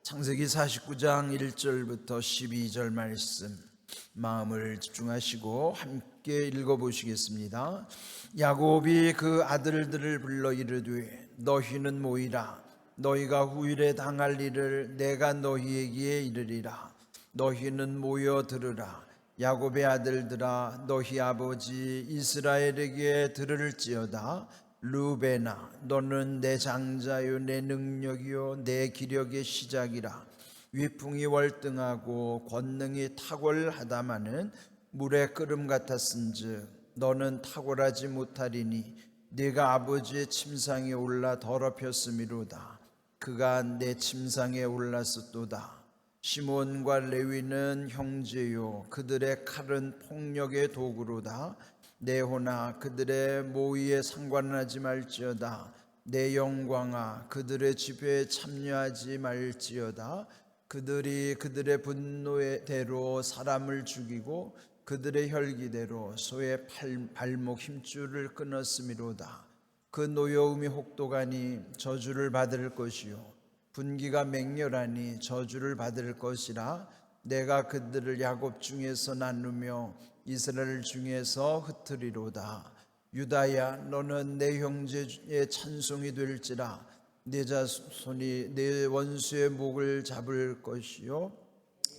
창세기 49장 1절부터 12절 말씀 마음을 집중하시고 함께 읽어보시겠습니다. 야곱이 그 아들들을 불러 이르되 너희는 모이라. 너희가 후일에 당할 일을 내가 너희에게 이르리라. 너희는 모여 들으라. 야곱의 아들들아, 너희 아버지 이스라엘에게 들을지어다. 루베나, 너는 내 장자요 내 능력이요 내 기력의 시작이라. 위풍이 월등하고 권능이 탁월하다마는 물의 끓음 같았은즉 너는 탁월하지 못하리니 네가 아버지의 침상에 올라 더럽혔음이로다. 그가 내 침상에 올랐었도다. 시몬과 레위는 형제요 그들의 칼은 폭력의 도구로다. 내 호나 그들의 모의에 상관하지 말지어다. 내 영광아 그들의 집회에 참여하지 말지어다. 그들이 그들의 분노대로 사람을 죽이고 그들의 혈기대로 소의 발목 힘줄을 끊었음이로다. 그 노여움이 혹독하니 저주를 받을 것이요 분기가 맹렬하니 저주를 받을 것이라. 내가 그들을 야곱 중에서 나누며 이스라엘 중에서 흩으리로다. 유다야, 너는 내 형제의 찬송이 될지라. 내 자손이 내 원수의 목을 잡을 것이요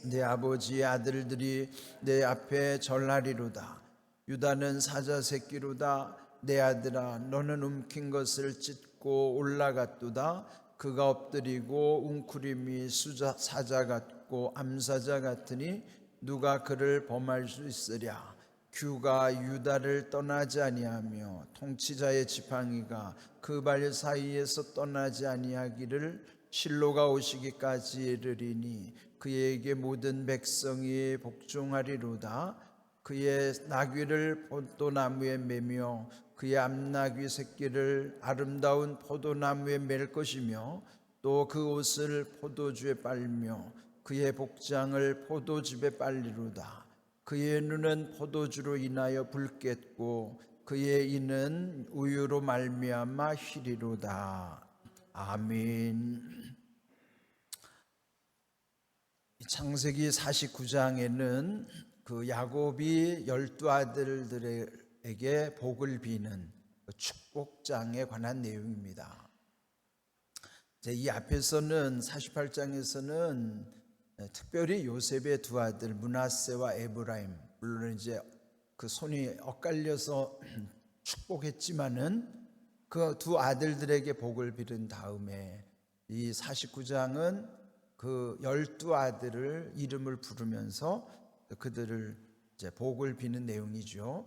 내 아버지의 아들들이 내 앞에 절하리로다. 유다는 사자 새끼로다. 내 아들아, 너는 움킨 것을 찢고 올라갔도다. 그가 엎드리고 웅크림이 사자 같고 암사자 같으니 누가 그를 범할 수 있으랴. 규가 유다를 떠나지 아니하며 통치자의 지팡이가 그 발 사이에서 떠나지 아니하기를 실로가 오시기까지 이르리니 그에게 모든 백성이 복종하리로다. 그의 나귀를 포도나무에 매며 그의 암나귀 새끼를 아름다운 포도나무에 맬 것이며 또 그 옷을 포도주에 빨며 그의 복장을 포도즙에 빨리로다. 그의 눈은 포도주로 인하여 붉겠고 그의 이는 우유로 말미암아 희리로다. 아멘. 창세기 49장에는 그 야곱이 12아들들에게 복을 비는 축복장에 관한 내용입니다. 이 앞에서는 48장에서는 특별히 요셉의 두 아들 므낫세와 에브라임, 물론 이제 그 손이 엇갈려서 축복했지만은 그 두 아들들에게 복을 빌은 다음에 이 49장은 그 12아들을 이름을 부르면서 그들을 이제 복을 비는 내용이죠.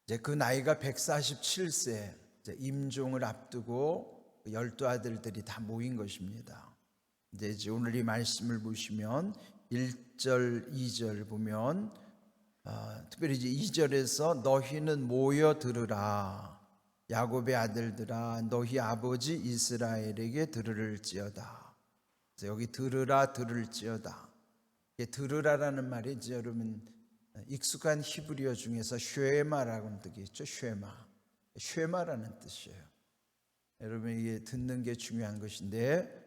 이제 그 나이가 147세, 임종을 앞두고 12아들들이 다 모인 것입니다. 이제 오늘 이 말씀을 보시면 1절, 2절 보면 특별히 이제 2절에서 너희는 모여 들으라. 야곱의 아들들아, 너희 아버지 이스라엘에게 들을지어다. 여기 들으라, 들을지어다. 들으라라는 말이 이제 여러분 익숙한 히브리어 중에서 쉐마라는 뜻이 있죠. 쉐마라는 뜻이에요. 여러분 이게 듣는 게 중요한 것인데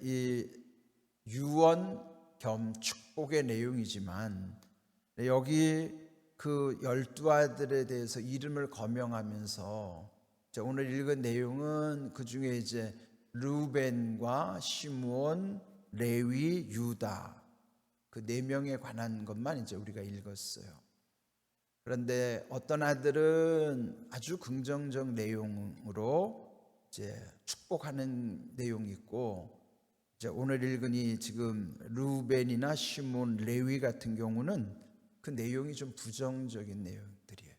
이 유언 겸 축복의 내용이지만 여기 그 12아들에 대해서 이름을 거명하면서 오늘 읽은 내용은 그 중에 이제 루벤과 시므온, 레위, 유다 그 4명에 관한 것만 이제 우리가 읽었어요. 그런데 어떤 아들은 아주 긍정적 내용으로 이제 축복하는 내용이 있고, 이제 오늘 읽은 이 지금 루벤이나 시므온, 레위 같은 경우는 그 내용이 좀 부정적인 내용들이에요.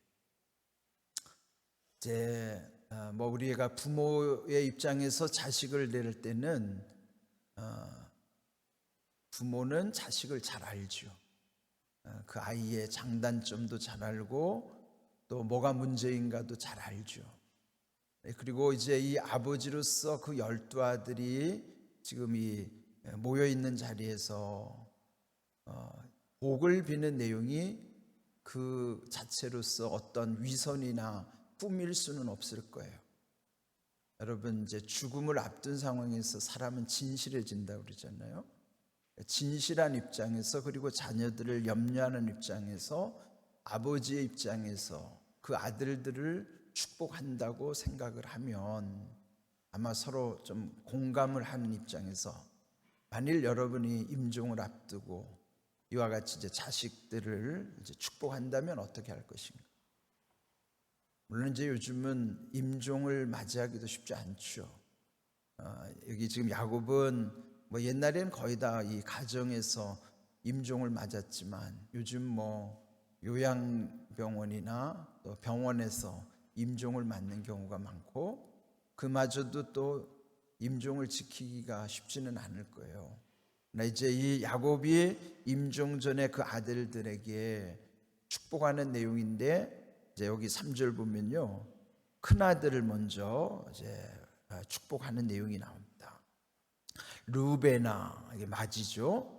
이제 우리가 부모의 입장에서 자식을 낼 때는 부모는 자식을 잘 알죠. 그 아이의 장단점도 잘 알고 또 뭐가 문제인가도 잘 알죠. 그리고 이제 이 아버지로서 그 12아들이 지금 이 모여 있는 자리에서 복을 비는 내용이 그 자체로서 어떤 위선이나 꾸밀 수는 없을 거예요. 여러분 이제 죽음을 앞둔 상황에서 사람은 진실해진다고 그러잖아요. 진실한 입장에서 그리고 자녀들을 염려하는 입장에서 아버지의 입장에서 그 아들들을 축복한다고 생각을 하면 아마 서로 좀 공감을 하는 입장에서 만일 여러분이 임종을 앞두고 이와 같이 이제 자식들을 이제 축복한다면 어떻게 할 것인가? 물론 이제 요즘은 임종을 맞이하기도 쉽지 않죠. 여기 지금 야곱은 뭐 옛날에는 거의 다 이 가정에서 임종을 맞았지만 요즘 뭐 요양병원이나 또 병원에서 임종을 맞는 경우가 많고 그마저도 또 임종을 지키기가 쉽지는 않을 거예요. 그러나 이제 이 야곱이 임종 전에 그 아들들에게 축복하는 내용인데 이제 여기 3절 보면요. 큰 아들을 먼저 이제 축복하는 내용이 나옵니다. 루베나 이게 맞이죠.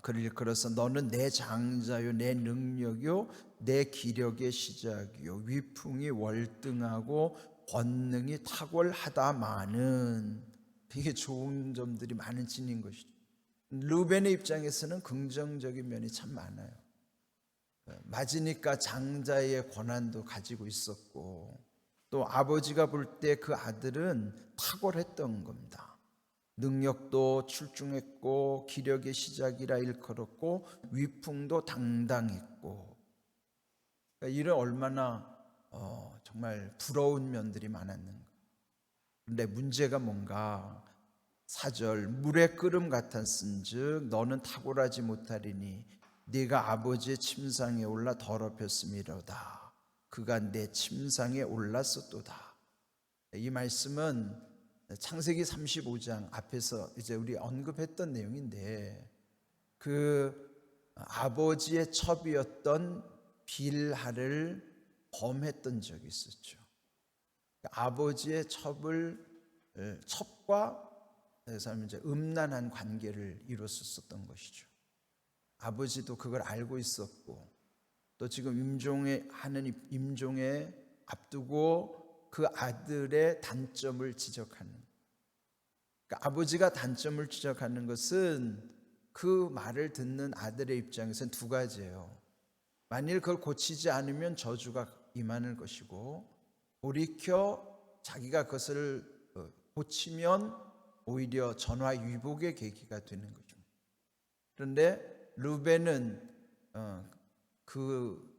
그를 일컬어서 너는 내 장자요 내 능력이요 내 기력의 시작이요 위풍이 월등하고 권능이 탁월하다마는 되게 좋은 점들이 많은 진인 것이죠. 루벤의 입장에서는 긍정적인 면이 참 많아요. 맞으니까 장자의 권한도 가지고 있었고 또 아버지가 볼 때 그 아들은 탁월했던 겁니다. 능력도 출중했고 기력의 시작이라 일컬었고 위풍도 당당했고 그러니까 이런 얼마나 정말 부러운 면들이 많았는가. 그런데 문제가 뭔가 4절 물의 끓음 같았은즉 너는 탁월하지 못하리니 네가 아버지의 침상에 올라 더럽혔음이로다. 그가 내 침상에 올랐었도다. 이 말씀은 창세기 35장 앞에서 이제 우리 언급했던 내용인데 그 아버지의 첩이었던 빌하를 범했던 적이 있었죠. 아버지의 첩과 이제 음란한 관계를 이뤘었던 것이죠. 아버지도 그걸 알고 있었고 또 지금 임종에 앞두고 그 아들의 단점을 지적하는 그러니까 아버지가 단점을 지적하는 것은 그 말을 듣는 아들의 입장에서는 두 가지예요. 만일 그걸 고치지 않으면 저주가 임하는 것이고 돌이켜 자기가 그것을 고치면 오히려 전화위복의 계기가 되는 거죠. 그런데 루벤은 그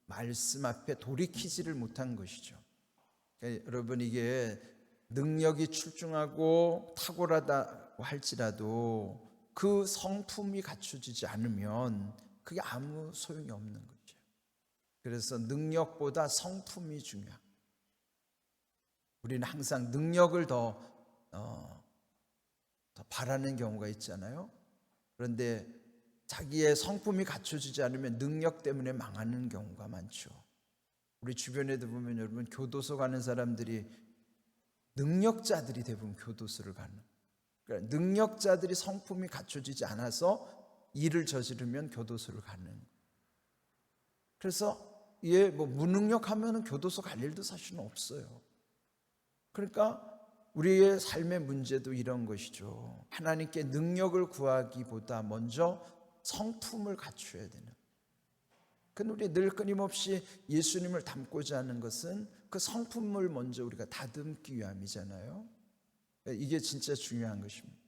말씀 앞에 돌이키지를 못한 것이죠. 그러니까 여러분 이게 능력이 출중하고 탁월하다고 할지라도 그 성품이 갖춰지지 않으면 그게 아무 소용이 없는 거죠. 그래서 능력보다 성품이 중요합니다. 우리는 항상 능력을 더 바라는 경우가 있잖아요. 그런데 자기의 성품이 갖춰지지 않으면 능력 때문에 망하는 경우가 많죠. 우리 주변에도 보면 여러분 교도소 가는 사람들이 능력자들이 대부분 교도소를 가는. 그러니까 능력자들이 성품이 갖춰지지 않아서 일을 저지르면 교도소를 가는. 그래서 뭐 무능력하면 교도소 갈 일도 사실은 없어요. 그러니까 우리의 삶의 문제도 이런 것이죠. 하나님께 능력을 구하기보다 먼저 성품을 갖춰야 되는. 근데 우리 늘 끊임없이 예수님을 닮고자 하는 것은 그 성품을 먼저 우리가 다듬기 위함이잖아요. 이게 진짜 중요한 것입니다.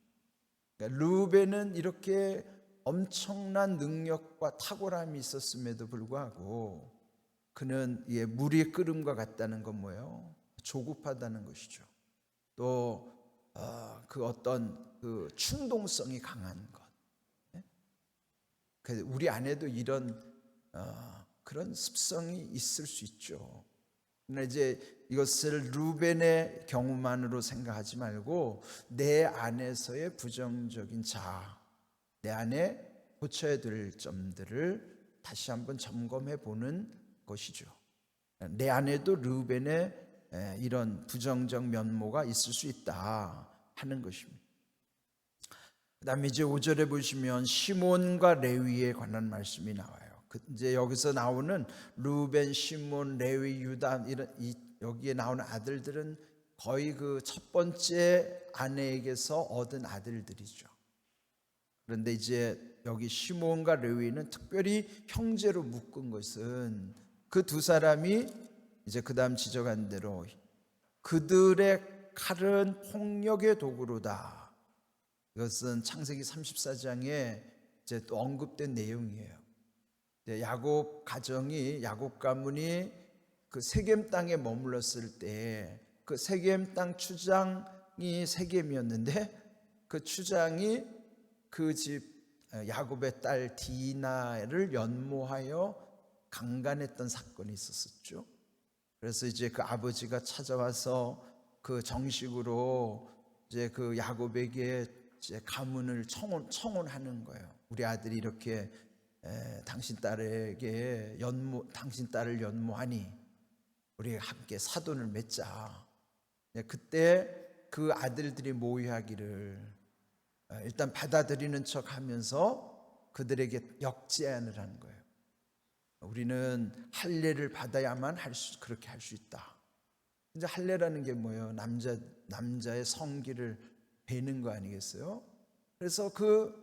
그러니까 루벤은 이렇게 엄청난 능력과 탁월함이 있었음에도 불구하고 그는 물이 끓음과 같다는 건 뭐예요? 조급하다는 것이죠. 또 그 어떤 그 충동성이 강한 것. 우리 안에도 이런 그런 습성이 있을 수 있죠. 그러나 이제 이것을 루벤의 경우만으로 생각하지 말고 내 안에서의 부정적인 자아, 내 안에 고쳐야 될 점들을 다시 한번 점검해 보는 것이죠. 내 안에도 루벤의 이런 부정적 면모가 있을 수 있다 하는 것입니다. 그 다음에 이제 5절에 보시면 시몬과 레위에 관한 말씀이 나와요. 이제 여기서 나오는 루벤, 시몬, 레위, 유다 여기에 나오는 아들들은 거의 그 첫 번째 아내에게서 얻은 아들들이죠. 그런데 이제 여기 시므온과 레위는 특별히 형제로 묶은 것은 그 두 사람이 이제 그 다음 지적한 대로 그들의 칼은 폭력의 도구로다. 이것은 창세기 34장에 이제 또 언급된 내용이에요. 야곱 가정이, 야곱 가문이 그 세겜 땅에 머물렀을 때 그 세겜 땅 추장이 세겜이었는데 그 추장이 그 집 야곱의 딸 디나를 연모하여 강간했던 사건이 있었었죠. 그래서 이제 그 아버지가 찾아와서 그 정식으로 이제 그 야곱에게 이제 가문을 청혼하는 거예요. 우리 아들이 이렇게 당신 딸에게 당신 딸을 연모하니 우리 함께 사돈을 맺자. 그때 그 아들들이 모의하기를 일단 받아들이는 척하면서 그들에게 역제안을 하는 거예요. 우리는 할례를 받아야만 그렇게 할 수 있다. 이제 할례라는 게 뭐예요? 남자의 성기를 베는 거 아니겠어요? 그래서 그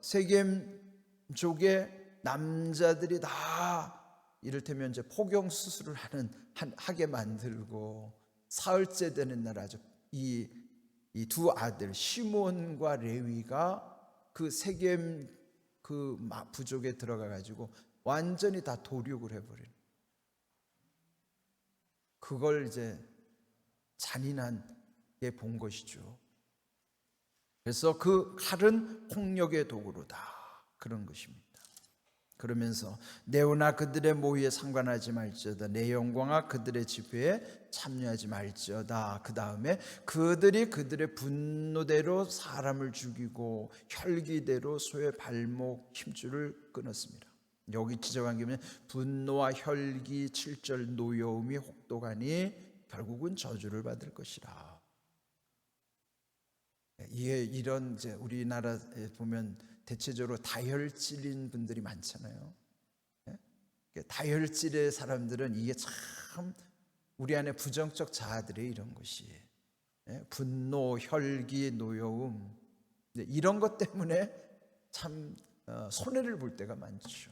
세겜족의 남자들이 다 이를테면 이제 포경 수술을 하게 만들고 사흘째 되는 날 아주 이 두 아들 시므온과 레위가 그 세겜 그 부족에 들어가 가지고 완전히 다 도륙을 해버린, 그걸 이제 잔인하게 본 것이죠. 그래서 그 칼은 폭력의 도구로다, 그런 것입니다. 그러면서 내오나 그들의 모의에 상관하지 말지어다, 내 영광아 그들의 집회에 참여하지 말지어다. 그 다음에 그들이 그들의 분노대로 사람을 죽이고 혈기대로 소의 발목 힘줄을 끊었습니다. 여기 지적한 게 분노와 혈기 7절 노여움이 혹독하니 결국은 저주를 받을 것이라. 이런 이제 우리나라에 보면 대체적으로 다혈질인 분들이 많잖아요. 다혈질의 사람들은 이게 참 우리 안에 부정적 자아들의 이런 것이 분노, 혈기, 노여움, 이런 것 때문에 참 손해를 볼 때가 많죠.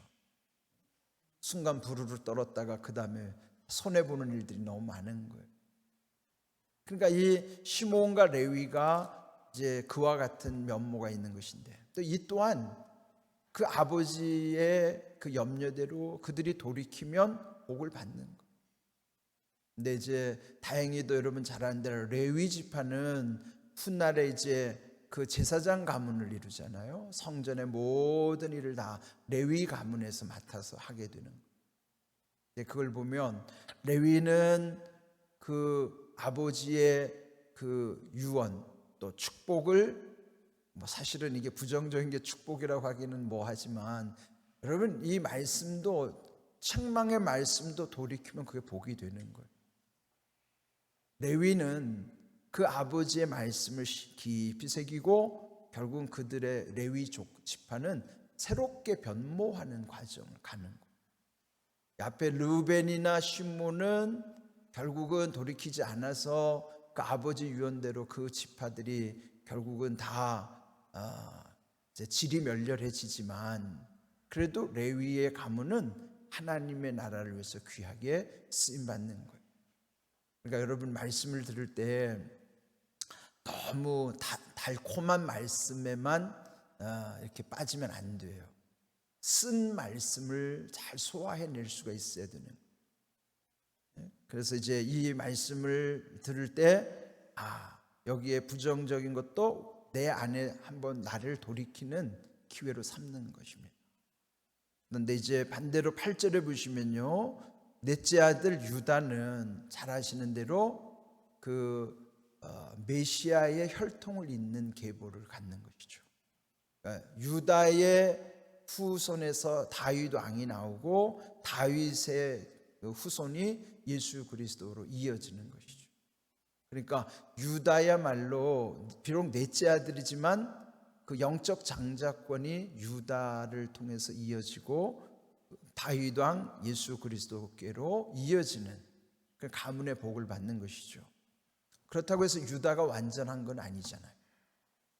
순간 부르르 떨었다가 그 다음에 손해보는 일들이 너무 많은 거예요. 그러니까 이 시므온과 레위가 이제 그와 같은 면모가 있는 것인데, 또 이 또한 그 아버지의 그 염려대로 그들이 돌이키면 복을 받는 거예요. 근데 이제 다행히도 여러분 잘 아는 대로 레위 지파는 훗날에 이제 그 제사장 가문을 이루잖아요. 성전의 모든 일을 다 레위 가문에서 맡아서 하게 되는 거예요. 그걸 보면 레위는 그 아버지의 그 유언 또 축복을, 뭐 사실은 이게 부정적인 게 축복이라고 하기는 뭐하지만, 여러분 이 말씀도, 책망의 말씀도 돌이키면 그게 복이 되는 거예요. 레위는 그 아버지의 말씀을 깊이 새기고 결국은 그들의 레위 지파는 새롭게 변모하는 과정을 가는 거예요. 앞에 르우벤이나 시므온은 결국은 돌이키지 않아서 그 아버지 유언대로 그 지파들이 결국은 다 이제 질이 멸렬해지지만, 그래도 레위의 가문은 하나님의 나라를 위해서 귀하게 쓰임 받는 거예요. 그러니까 여러분 말씀을 들을 때 너무 달콤한 말씀에만 이렇게 빠지면 안 돼요. 쓴 말씀을 잘 소화해낼 수가 있어야 되는 거예요. 그래서 이제 이 말씀을 들을 때 여기에 부정적인 것도 내 안에 한번 나를 돌이키는 기회로 삼는 것입니다. 그런데 이제 반대로 8절에 보시면요, 넷째 아들 유다는 잘 아시는 대로 그 메시아의 혈통을 잇는 계보를 갖는 것이죠. 그러니까 유다의 후손에서 다윗 왕이 나오고 다윗의 후손이 예수 그리스도로 이어지는 것이죠. 그러니까 유다야말로 비록 넷째 아들이지만 그 영적 장자권이 유다를 통해서 이어지고 다윗 왕 예수 그리스도께로 이어지는 그 가문의 복을 받는 것이죠. 그렇다고 해서 유다가 완전한 건 아니잖아요.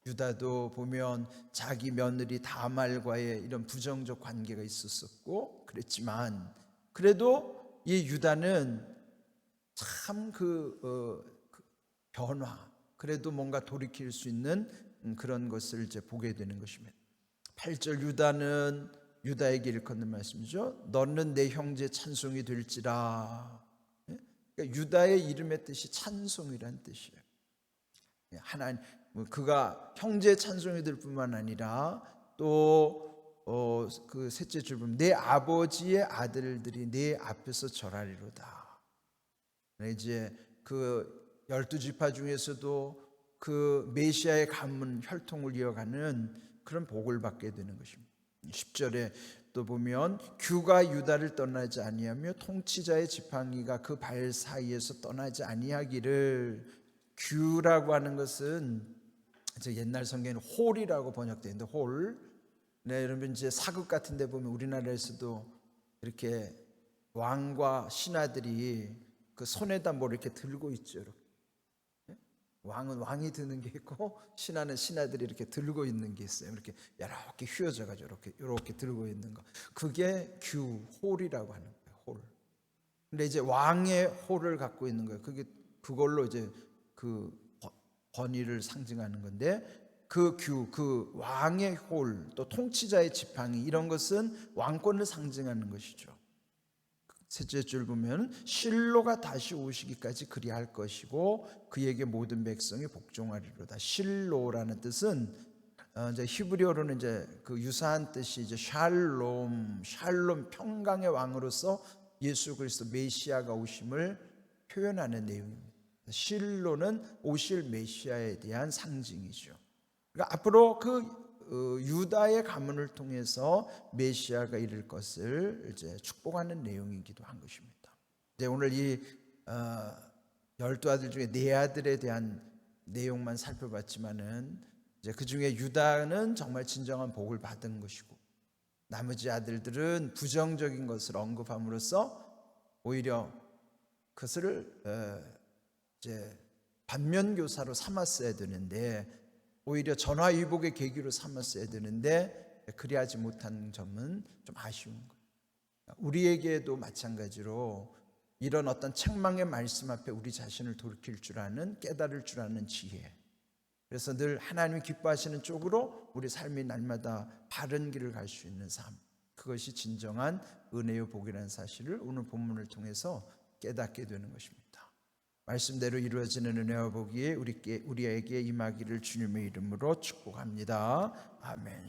유다도 보면 자기 며느리 다말과의 이런 부정적 관계가 있었었고 그랬지만, 그래도 이 유다는 참 변화, 그래도 뭔가 돌이킬 수 있는 그런 것을 이제 보게 되는 것입니다. 8절, 유다에게 일컫는 말씀이죠. 너는 내 형제 찬송이 될지라. 그러니까 유다의 이름의 뜻이 찬송이란 뜻이에요. 하나님, 그가 형제 찬송이 될 뿐만 아니라 또 그 셋째 줄 보면 내 아버지의 아들들이 내 앞에서 절하리로다. 이제 그 12지파 중에서도 그 메시아의 가문 혈통을 이어가는 그런 복을 받게 되는 것입니다. 10절에 또 보면 규가 유다를 떠나지 아니하며 통치자의 지팡이가 그 발 사이에서 떠나지 아니하기를. 규라고 하는 것은 옛날 성경에는 홀이라고 번역되는데, 홀. 네, 여러분 이제 사극 같은 데 보면 우리나라에서도 이렇게 왕과 신하들이 그 손에다 뭘 이렇게 들고 있죠. 이렇게. 왕은 왕이 드는 게 있고 신하는 신하들이 이렇게 들고 있는 게 있어요. 이렇게 이렇게 휘어져 가지고 이렇게 들고 있는 거. 그게 규, 홀이라고 하는 거예요. 홀. 근데 이제 왕의 홀을 갖고 있는 거예요. 그걸로 이제 그 권위를 상징하는 건데, 그 왕의 홀, 또 통치자의 지팡이, 이런 것은 왕권을 상징하는 것이죠. 셋째 줄 보면 실로가 다시 오시기까지 그리할 것이고 그에게 모든 백성이 복종하리로다. 실로라는 뜻은 이제 히브리어로는 이제 그 유사한 뜻이 이제 샬롬 평강의 왕으로서 예수 그리스도 메시아가 오심을 표현하는 내용입니다. 실로는 오실 메시아에 대한 상징이죠. 그러니까 앞으로 유다의 가문을 통해서 메시아가 이를 것을 이제 축복하는 내용이기도 한 것입니다. 이제 오늘 이 12아들 중에 4아들에 대한 내용만 살펴봤지만은, 이제 그 중에 유다는 정말 진정한 복을 받은 것이고, 나머지 아들들은 부정적인 것을 언급함으로써 오히려 그것을 이제 반면교사로 삼았어야 되는데, 오히려 전화위복의 계기로 삼았어야 되는데 그리하지 못한 점은 좀 아쉬운 거예요. 우리에게도 마찬가지로 이런 어떤 책망의 말씀 앞에 우리 자신을 돌이킬 줄 아는, 깨달을 줄 아는 지혜, 그래서 늘 하나님이 기뻐하시는 쪽으로 우리 삶이 날마다 바른 길을 갈 수 있는 삶, 그것이 진정한 은혜의 복이라는 사실을 오늘 본문을 통해서 깨닫게 되는 것입니다. 말씀대로 이루어지는 은혜와 복이 우리에게 임하기를 주님의 이름으로 축복합니다. 아멘.